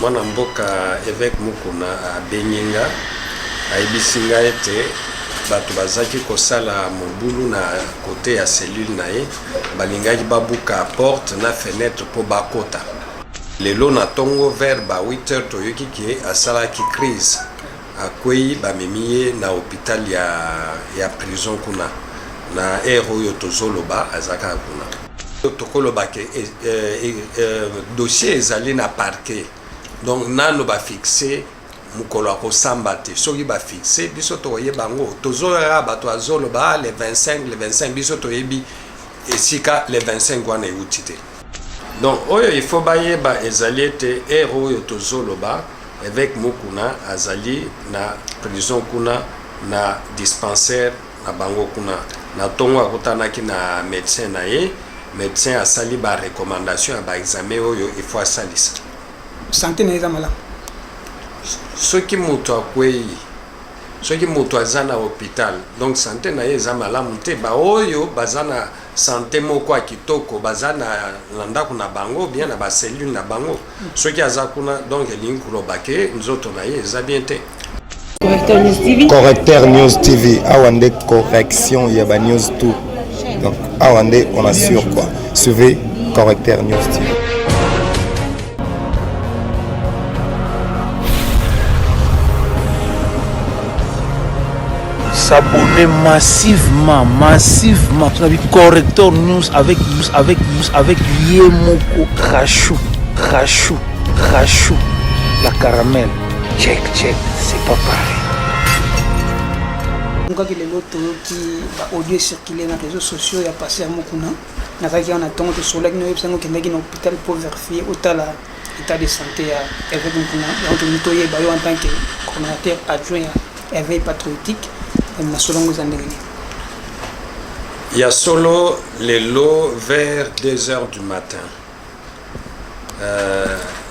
mwana mboka évêque Mukuna à Benyinga aibisinga ete bato bazaki kosala mobulu na côté ya cellule na ye balingaki babuka porte na fenêtre po bakota lelo na tongo vers ba 8h toyoki ke asalaki crise akwei bamemi ye na hôpital ya prison kuna na ere oyo tozoloba azaka kuna tokoloba ke dossier ezali na parquet donc nano bafixe mukolo ya kosamba te soki bafixe biso tokoye bango tozoyaka bato azoloba le 25 biso toyebi esika le 25 wana euti te donc oyo il faut bayeba ezali ete ere oyo tozoloba évêque Mukuna azali na prison kuna na dispensaire na bango kuna na tongo akutanaki na médecin na ye médecin asali ba recommandation ya ba examen oyo il faut asalisa santé na eza malamu soki moto akwei soki moto aza na hôpital donc santé na ye eza malamu te baoyo baza na santé moko ya kitoko baza na ndako na bango bien na bacellule na bango soki aza kuna donc elingi koloba ke nzoto na ye eza bien te. Correcteur News TV awa nde correction ya ba news tout donc awa nde on assure quoi suivez Correcteur News TV. S'abonner massivement Correcteur News avec Yemoko Rachou la caramel check c'est pas pareil. Donc que les autres qui audio circuler dans les réseaux sociaux il y a passé à Mukuna na kaki on attend que sur l'agno yep sango kendaki na hôpital pour vérifier l'état de santé à évêque Mukuna donc nous toye bayo en tant que coordinateur adjoint à éveil patriotique. Il y a solo les lots vers 2h du matin.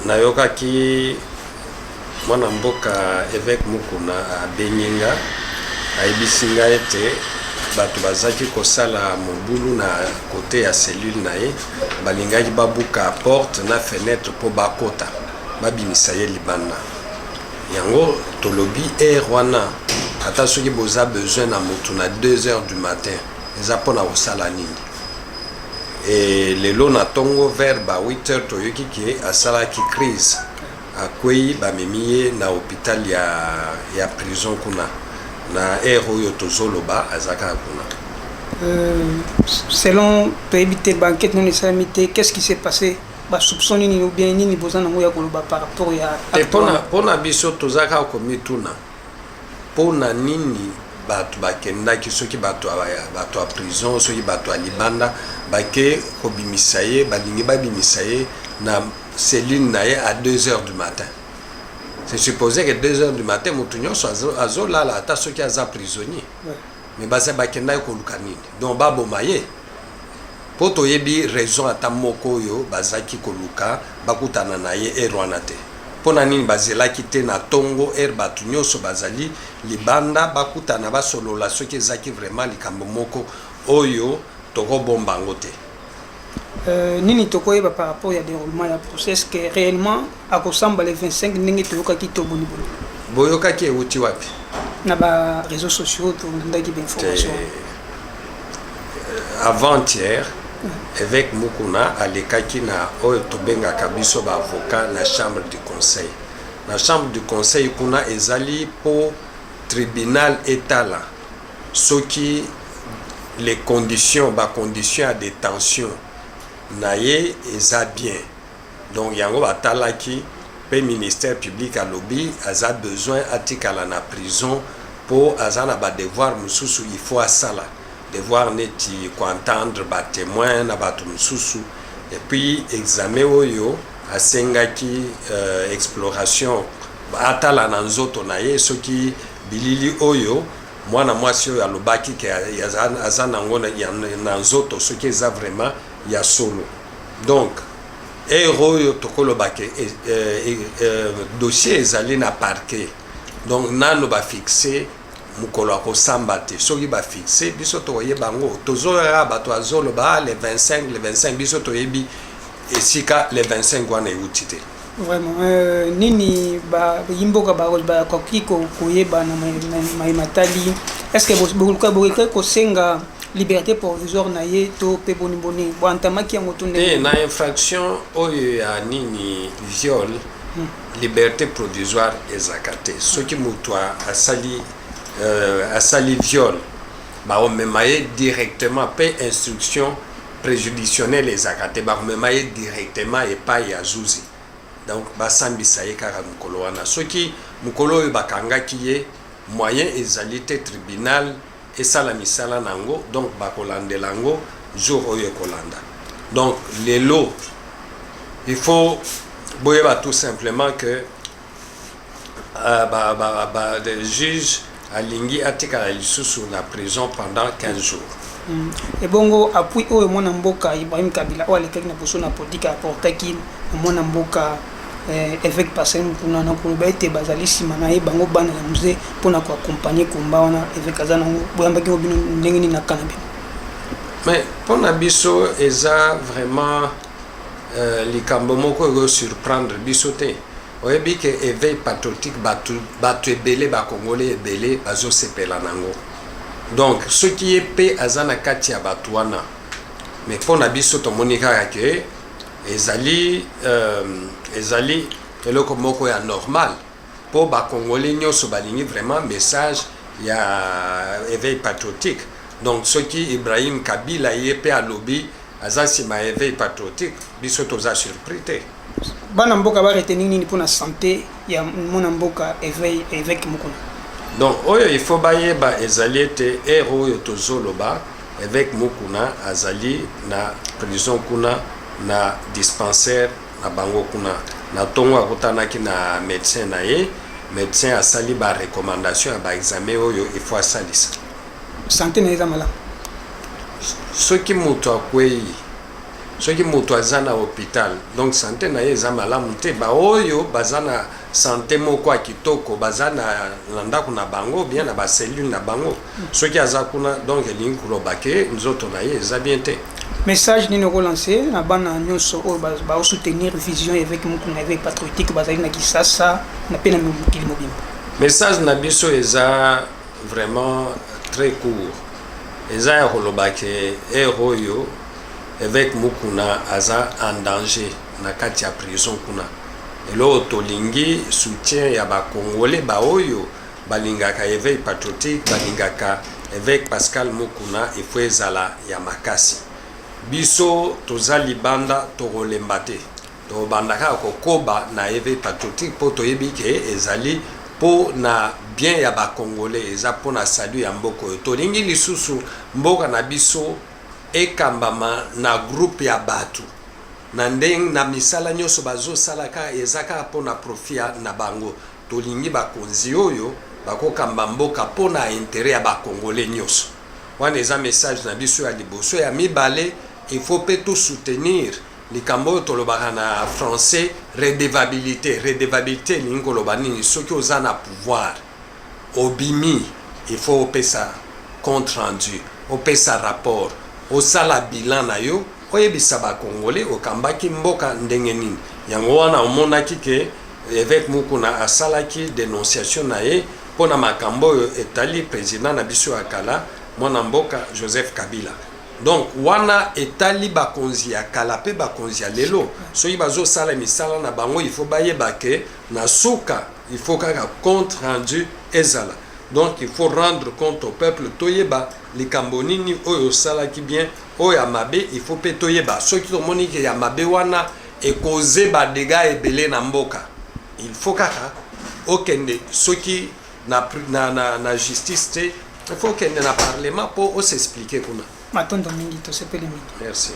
Nayoka ki mwana mboka évêque Mukuna à Benyinga aibisinga ete bato bazaki kosala mobulu na côté ya cellule na ye balingaki babuka porte na fenêtre po bakota babimisa ye libanda yango tolobi wana ata soki boza besoin na motu na 2h du matin eza mpona kosala nini e lelo na tongo vers ba 8h toyoki ke asalaki crise akwei bamemi ye na hôpital ya prison kuna na ere oyo tozoloba azaka kuna. Selon toyebi te banquette non esalami te qu'est-ce qui s'est passé basoupçon nini ou bien nini boza nango ya koloba par rapport ya mpona biso tozaka komituna pona nini bato bakendaki soki bato ya prison soki bato ya libanda bake kobimisa ye balingi babimisa ye na cellule na ye à 2h du matin. C'est supposé que 2h du matin moto nyonso azolala ata soki aza prisonnier mais baza bakendaki koluka nini donc baboma ye po toyebi raison ata moko oyo bazaki koluka bakutana na ye ere wana te pona nini bazelaki te na tongo ere bato nyonso bazali libanda bakutana basolola soki ezaki vraiment likambo moko oyo tokobomba yango te. Nini tokoyeba par rapport ya déroulement ya procès que réellement akosamba le 25 ndenge toyokaki to bonibolo boyokaki euti wapi na ba réseaux sociaux tondaki d'information avant-hier évêque Mukuna alekaki na oyo tobengaka biso baavocat na chambre du conseil. Na chambre du conseil kuna ezali po tribunal etala soki les conditions à détention na ye eza bien donc yango batalaki pe ministère public alobi aza besoin atikala na prison po aza na badevoir mosusu il faut asala devoir neti koentendre batémoin na bato mosusu et puis examen oyo asengaki exploration atala na nzoto na ye soki bilili oyo mwana mwasi oyo alobaki ke aza nango na nzoto soki eza vraiment ya solo donc ere oyo tokoloba ke dossier ezali na parquet donc nano bafixe mukolo ya kosamba te soki bafixe biso tokoyeba yango tozoyaka bato azoloba le 25 biso toyebi esika le 25 wana euti te. Vraiment nini yimboka bakoki koyeba na matali est-ce que bokoki kosenga liberté provisoire na ye to pe boniboni boantamaki yango to na infraction oyo ya nini viol liberté provisoire ezaka te soki moto asali viol baomema ye directement mpe instruction préjudicionnelle ezaka te bakomema ye directement epai ya zuzi donc basambisa ye kaka mokolo wana soki mokolo oyo bakangaki ye moyen ezali te tribunal esala misala nango donc bakolandela yango jour oyo ekolanda donc lelo il faut boyeba tout simplement que le juge alingi atikala lisusu na prison pendant 15 jours. Et bongo appui oyo mwana mboka Ibrahim Kabila oyo alekaki na poso na politique aportaki mwana mboka évêque passé mpuna na koloba ete bazali nsima na ye bango bana ya musée mpona koaccompagne komba wana évêque aza nango boyambaki ngo bino ndenge nini na kana bino. Mais mpona biso eza vraiment likambo moko eko surprendre biso te oyebi ke éveil patriotique bato ebele bakongole ebele bazosepela nango donc soki ye mpe aza na kati ya bato wana mais mpona biso tomoni kaka ke ezali eloko moko ya normal mpo bakongole nyonso balingi vraiment message ya éveil patriotique donc soki Ibrahim Kabila ye mpe alobi aza nsima ya éveil patriotique biso toza surpris te bana mboka baretenir nini mpona santé ya mwana mboka évêque mokuna donc oyo il faut bayeba ezali ete ere oyo tozoloba évêque mokuna azali na prison kuna na dispensaire na bango kuna na ntongo akutanaki na médecin na ye médecin asali barecommandation ya baexamen oyo il faut asalisa santé na eza malamu soki moto akwei soki moto aza na hôpital donc santé na ye eza malamu te baoyo baza na santé moko ya kitoko baza na ndako na bango bien na bacellule na bango soki aza kuna donc elingi koloba ke nzoto na ye eza bien te message nini okolanse na bana nyonso oyo baosoutenir vision évêque mokuna évêque patriotique bazali na kisasa na mpe na mokili mobimba message na biso eza vraiment très court eza ya koloba ke ere oyo évêque mokuna aza en danger na kati ya prison kuna elo tolingi soutien ya bakongole baoyo balingaka éveil patriotique balingaka évêque Pascal Mokuna ifo ezala ya makasi biso toza libanda tokolemba te tobandaka kokoba na éveil patriotique mpo toyebi ke ezali mpo na bien ya bakongole eza mpo na salut ya mboka oyo tolingi lisusu mboka na biso ekambama na groupe ya bato na ndenge na misala nyonso bazosalaka eza kaka mpo na profit na bango tolingi bakonzi oyo bakokamba mboka mpo na intérêt ya bakongole nyonso wana eza message na biso ya liboso ya mibale il faut mpe tout soutenir likambo oyo tolobaka na français redevabilité elingi koloba nini soki oza na pouvoir obimi il faut opesa compte rendu opesa rapport osala bilan na yo oyebisa bakongole okambaki mboka ndenge nini yango wana omonaki ke évêque Mokuna asalaki dénonciation na ye mpona makambo oyo etali président na biso ya kala mwana mboka Joseph Kabila donc wana etali bakonzi ya kala mpe bakonzi ya lelo soki bazosala misala na bango il faut bayeba ke na suka il faut kaka compte rendu ezala donc il faut rendre compte au peuple toyeba likambo nini oyo osalaki bien oyo ya mabe il faut mpe toyeba soki tomoni ke ya mabe wana ekoze badega ebele na mboka il faut kaka okende soki na justice te il faut okende na parlement mpo osexplike kuna matondo mingi tosepeli mingi merci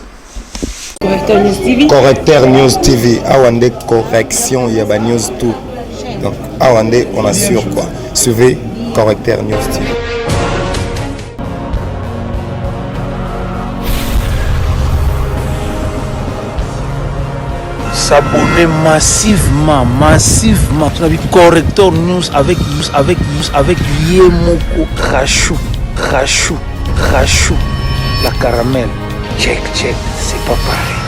Correcteur News TV awa nde correction ya ba news tout donc awa nde on assure quoi suivez Correcteur News TV. S'abonner massivement. Correcteur News avec Yemoko Rachou. La caramel. Check, c'est pas pareil.